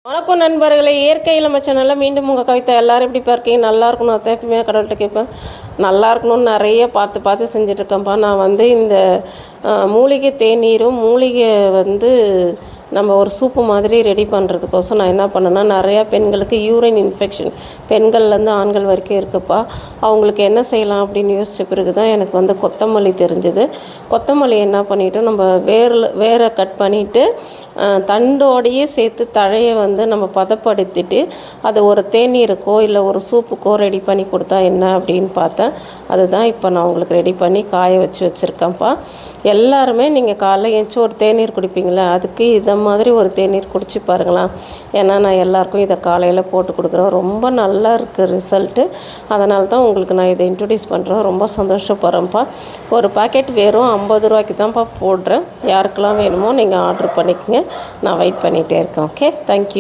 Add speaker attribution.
Speaker 1: வணக்கம் நண்பர்களே, இயற்கையில் நம்ம சேனலில் மீண்டும் உங்கள் கவிதை எல்லோரும் எப்படி இருக்கீங்க? நல்லா இருக்கணும். அதான் எப்பவுமே கடவுள்கிட்ட கேட்பேன். நல்லா இருக்கணும்னு நிறைய பார்த்து செஞ்சிட்ருக்கேன்ப்பா. நான் இந்த மூலிகை தேநீரும் மூலிகை நம்ம ஒரு சூப்பு மாதிரி ரெடி பண்ணுறதுக்கோசம் நான் என்ன பண்ணேன்னா, நிறையா பெண்களுக்கு யூரின் இன்ஃபெக்ஷன் பெண்கள்லேருந்து ஆண்கள் வரைக்கும் இருக்குப்பா. அவங்களுக்கு என்ன செய்யலாம் அப்படின்னு யோசித்த பிறகு தான் எனக்கு கொத்தமல்லி தெரிஞ்சுது. கொத்தமல்லி என்ன பண்ணிவிட்டு நம்ம வேரை கட் பண்ணிவிட்டு தண்டோடையே சேர்த்து தழையை நம்ம பதப்படுத்திட்டு அதை ஒரு தேநீருக்கோ இல்லை ஒரு சூப்புக்கோ ரெடி பண்ணி கொடுத்தா என்ன அப்படின்னு பார்த்தேன். அதுதான் இப்போ நான் உங்களுக்கு ரெடி பண்ணி காய வச்சுருக்கேன்ப்பா. எல்லாருமே நீங்கள் காலைல ஏஞ்சி ஒரு தேநீர் குடிப்பீங்களா, அதுக்கு இதை மாதிரி ஒரு தேநீர் குடிச்சு பாருங்களா. ஏன்னா நான் எல்லாருக்கும் இதை காலையில் போட்டு கொடுக்குறேன். ரொம்ப நல்லா இருக்குது ரிசல்ட்டு. அதனால தான் உங்களுக்கு நான் இதை இன்ட்ரடியூஸ் பண்ணுறேன். ரொம்ப சந்தோஷப்படுறேன்ப்பா. ஒரு பாக்கெட் வெறும் 50 ரூபாய்க்கு தான்ப்பா போடுறேன். யாருக்கெல்லாம் வேணுமோ நீங்கள் ஆர்டர் பண்ணிக்கங்க. நான் வெயிட் பண்ணிகிட்டே இருக்கேன். Okay, thank you.